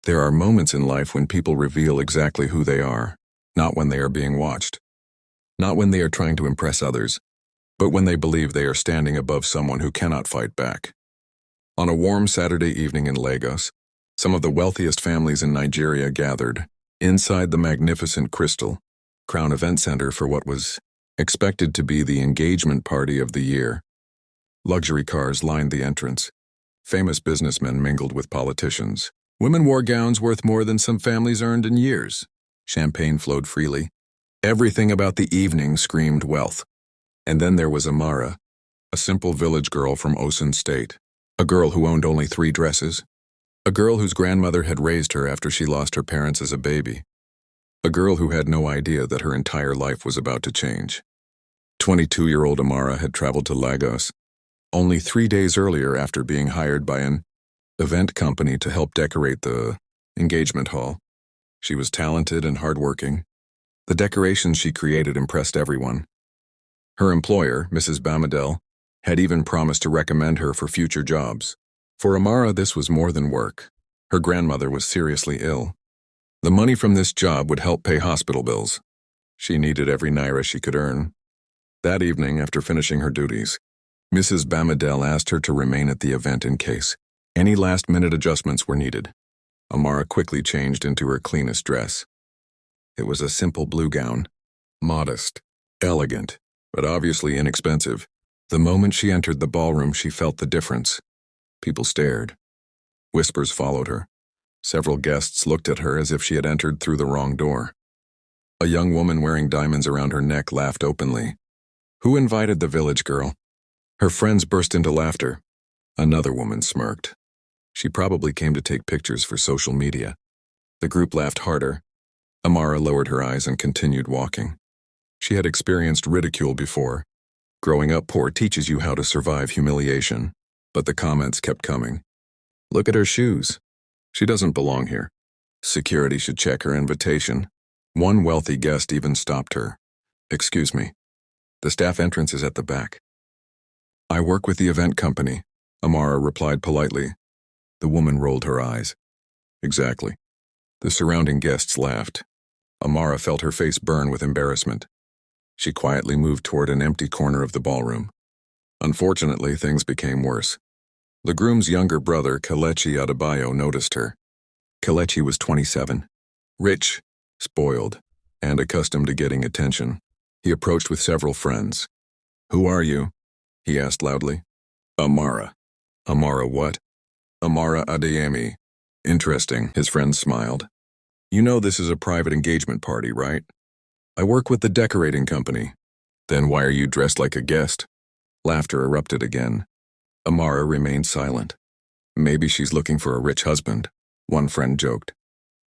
There are moments in life when people reveal exactly who they are, not when they are being watched, not when they are trying to impress others, but when they believe they are standing above someone who cannot fight back. On a warm Saturday evening in Lagos, some of the wealthiest families in Nigeria gathered inside the magnificent Crystal Crown Event Center for what was expected to be the engagement party of the year. Luxury cars lined the entrance. Famous businessmen mingled with politicians. Women wore gowns worth more than some families earned in years. Champagne flowed freely. Everything about the evening screamed wealth. And then there was Amara, a simple village girl from Osun State. A girl who owned only 3 dresses. A girl whose grandmother had raised her after she lost her parents as a baby. A girl who had no idea that her entire life was about to change. 22-year-old Amara had traveled to Lagos only 3 days earlier after being hired by an event company to help decorate the engagement hall. She was talented and hardworking. The decorations she created impressed everyone. Her employer, Mrs. Bamadel, had even promised to recommend her for future jobs. For Amara, this was more than work. Her grandmother was seriously ill. The money from this job would help pay hospital bills. She needed every naira she could earn. That evening, after finishing her duties, Mrs. Bamadel asked her to remain at the event in case any last-minute adjustments were needed. Amara quickly changed into her cleanest dress. It was a simple blue gown, modest, elegant, but obviously inexpensive. The moment she entered the ballroom, she felt the difference. People stared. Whispers followed her. Several guests looked at her as if she had entered through the wrong door. A young woman wearing diamonds around her neck laughed openly. Who invited the village girl? Her friends burst into laughter. Another woman smirked. She probably came to take pictures for social media. The group laughed harder. Amara lowered her eyes and continued walking. She had experienced ridicule before. Growing up poor teaches you how to survive humiliation. But the comments kept coming. Look at her shoes. She doesn't belong here. Security should check her invitation. One wealthy guest even stopped her. Excuse me. The staff entrance is at the back. I work with the event company, Amara replied politely. The woman rolled her eyes. Exactly. The surrounding guests laughed. Amara felt her face burn with embarrassment. She quietly moved toward an empty corner of the ballroom. Unfortunately, things became worse. The groom's younger brother, Kelechi Adebayo, noticed her. Kelechi was 27. Rich, spoiled, and accustomed to getting attention. He approached with several friends. Who are you? He asked loudly. Amara. Amara what? Amara Adeyemi. Interesting, his friends smiled. You know this is a private engagement party, right? I work with the decorating company. Then why are you dressed like a guest? Laughter erupted again. Amara remained silent. Maybe she's looking for a rich husband, one friend joked.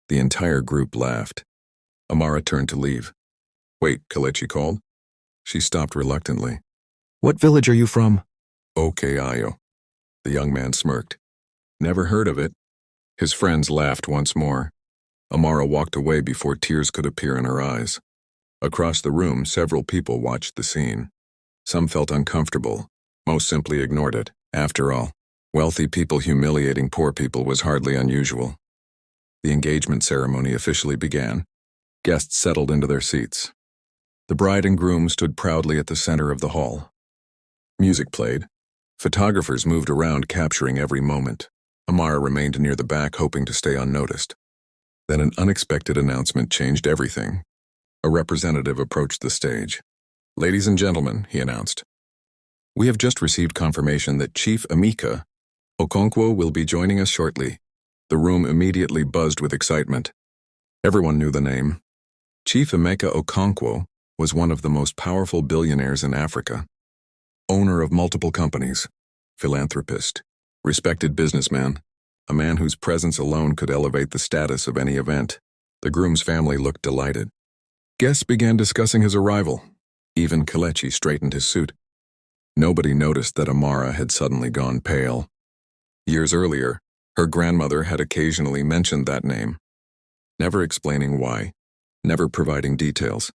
The entire group laughed. Amara turned to leave. Wait, Kelechi called. She stopped reluctantly. What village are you from? Okayo. The young man smirked. Never heard of it. His friends laughed once more. Amara walked away before tears could appear in her eyes. Across the room, several people watched the scene. Some felt uncomfortable. Most simply ignored it. After all, wealthy people humiliating poor people was hardly unusual. The engagement ceremony officially began. Guests settled into their seats. The bride and groom stood proudly at the center of the hall. Music played. Photographers moved around, capturing every moment. Amara remained near the back, hoping to stay unnoticed. Then an unexpected announcement changed everything. A representative approached the stage. Ladies and gentlemen, he announced. We have just received confirmation that Chief Emeka Okonkwo will be joining us shortly. The room immediately buzzed with excitement. Everyone knew the name. Chief Emeka Okonkwo was one of the most powerful billionaires in Africa. Owner of multiple companies, philanthropist, respected businessman, a man whose presence alone could elevate the status of any event. The groom's family looked delighted. Guests began discussing his arrival. Even Kelechi straightened his suit. Nobody noticed that Amara had suddenly gone pale. Years earlier, her grandmother had occasionally mentioned that name, never explaining why, never providing details.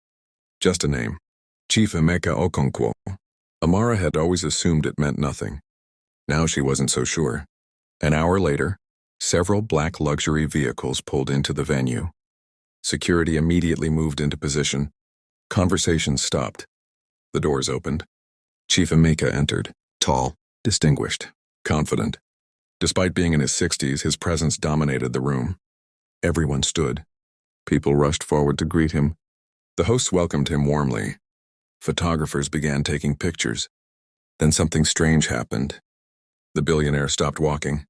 Just a name. Chief Emeka Okonkwo. Amara had always assumed it meant nothing. Now she wasn't so sure. An hour later, Several black luxury vehicles pulled into the venue. Security immediately moved into position. Conversations stopped. The doors opened. Chief Emeka entered, tall, distinguished, confident. Despite being in his 60s, his presence dominated the room. Everyone stood. People rushed forward to greet him. The hosts welcomed him warmly. Photographers began taking pictures. Then something strange happened. The billionaire stopped walking,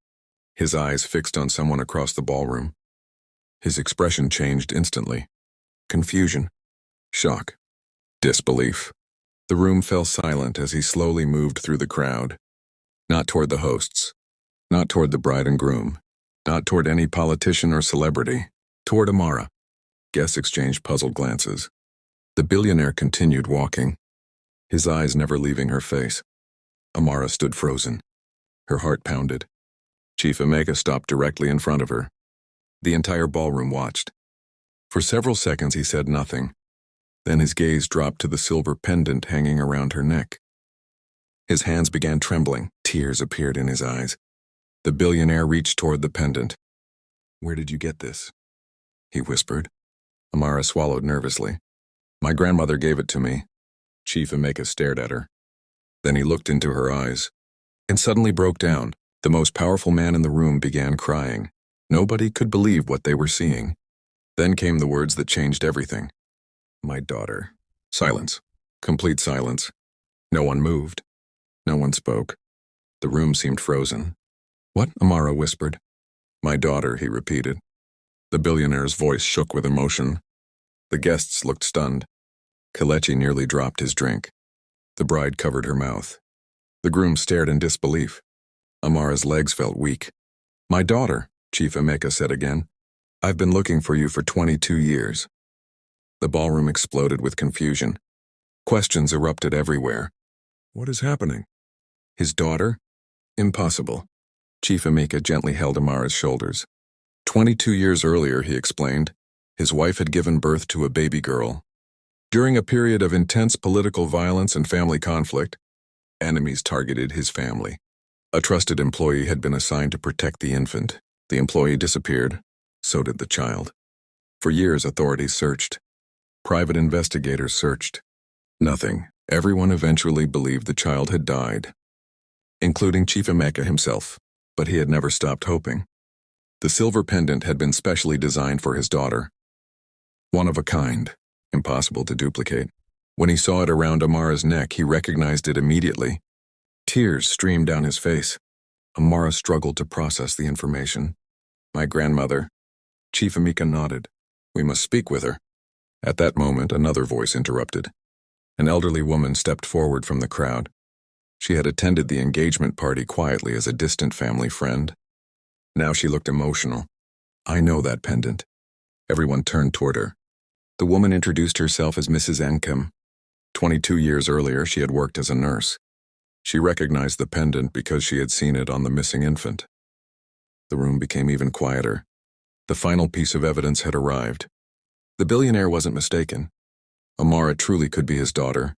his eyes fixed on someone across the ballroom. His expression changed instantly. Confusion, shock, disbelief. The room fell silent as he slowly moved through the crowd. Not toward the hosts, not toward the bride and groom, not toward any politician or celebrity, toward Amara. Guests exchanged puzzled glances. The billionaire continued walking, his eyes never leaving her face. Amara stood frozen. Her heart pounded. Chief Emeka stopped directly in front of her. The entire ballroom watched. For several seconds he said nothing. Then his gaze dropped to the silver pendant hanging around her neck. His hands began trembling. Tears appeared in his eyes. The billionaire reached toward the pendant. "Where did you get this?" he whispered. Amara swallowed nervously. "My grandmother gave it to me." Chief Emeka stared at her. Then he looked into her eyes and suddenly broke down. The most powerful man in the room began crying. Nobody could believe what they were seeing. Then came the words that changed everything. "My daughter." Silence. Complete silence. No one moved. No one spoke. The room seemed frozen. "What?" Amara whispered. "My daughter," he repeated. The billionaire's voice shook with emotion. The guests looked stunned. Kelechi nearly dropped his drink. The bride covered her mouth. The groom stared in disbelief. Amara's legs felt weak. "My daughter," Chief Emeka said again. "I've been looking for you for 22 years. The ballroom exploded with confusion. Questions erupted everywhere. "What is happening?" "His daughter?" "Impossible." Chief Emeka gently held Amara's shoulders. 22 years earlier, he explained, his wife had given birth to a baby girl. During a period of intense political violence and family conflict, enemies targeted his family. A trusted employee had been assigned to protect the infant. The employee disappeared. So did the child. For years, authorities searched. Private investigators searched. Nothing. Everyone eventually believed the child had died, including Chief Emeka himself, but he had never stopped hoping. The silver pendant had been specially designed for his daughter. One of a kind, impossible to duplicate. When he saw it around Amara's neck, he recognized it immediately. Tears streamed down his face. Amara struggled to process the information. "My grandmother." Chief Emeka nodded. "We must speak with her." At that moment, another voice interrupted. An elderly woman stepped forward from the crowd. She had attended the engagement party quietly as a distant family friend. Now she looked emotional. "I know that pendant." Everyone turned toward her. The woman introduced herself as Mrs. Enkem. 22 years earlier, she had worked as a nurse. She recognized the pendant because she had seen it on the missing infant. The room became even quieter. The final piece of evidence had arrived. The billionaire wasn't mistaken. Amara truly could be his daughter.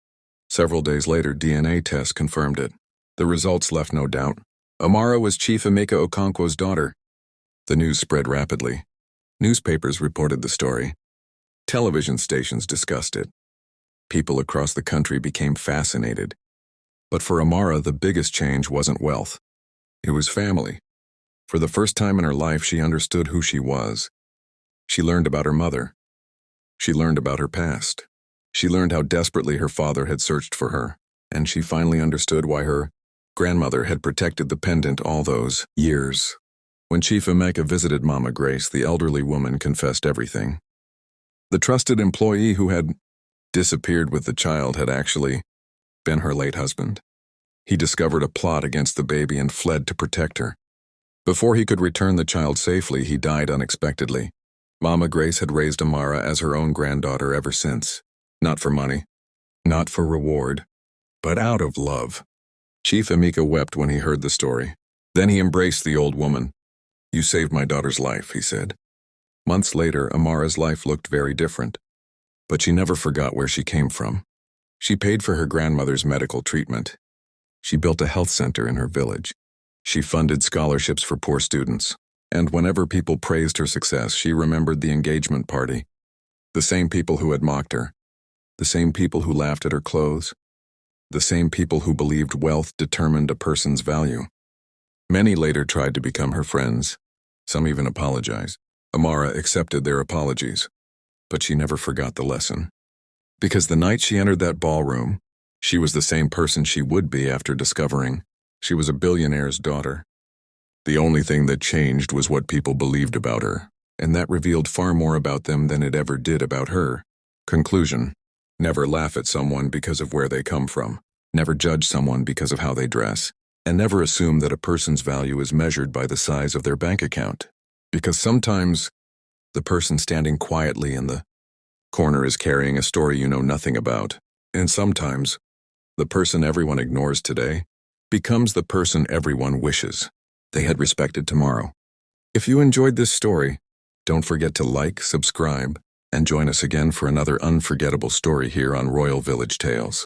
Several days later, DNA tests confirmed it. The results left no doubt. Amara was Chief Emeka Okonkwo's daughter. The news spread rapidly. Newspapers reported the story. Television stations discussed it. People across the country became fascinated. But for Amara, the biggest change wasn't wealth. It was family. For the first time in her life, she understood who she was. She learned about her mother. She learned about her past. She learned how desperately her father had searched for her, and she finally understood why her grandmother had protected the pendant all those years. When Chief Emeka visited Mama Grace, the elderly woman confessed everything. The trusted employee who had disappeared with the child had actually been her late husband. He discovered a plot against the baby and fled to protect her. Before he could return the child safely, he died unexpectedly. Mama Grace had raised Amara as her own granddaughter ever since. Not for money, not for reward, but out of love. Chief Emeka wept when he heard the story. Then he embraced the old woman. "You saved my daughter's life," he said. Months later, Amara's life looked very different. But she never forgot where she came from. She paid for her grandmother's medical treatment. She built a health center in her village. She funded scholarships for poor students. And whenever people praised her success, she remembered the engagement party. The same people who had mocked her. The same people who laughed at her clothes. The same people who believed wealth determined a person's value. Many later tried to become her friends. Some even apologized. Amara accepted their apologies, but she never forgot the lesson. Because the night she entered that ballroom, she was the same person she would be after discovering she was a billionaire's daughter. The only thing that changed was what people believed about her, and that revealed far more about them than it ever did about her. Conclusion: never laugh at someone because of where they come from. Never judge someone because of how they dress. And never assume that a person's value is measured by the size of their bank account. Because sometimes the person standing quietly in the corner is carrying a story you know nothing about. And sometimes the person everyone ignores today becomes the person everyone wishes they had respected tomorrow. If you enjoyed this story, don't forget to like, subscribe, and join us again for another unforgettable story here on Royal Village Tales.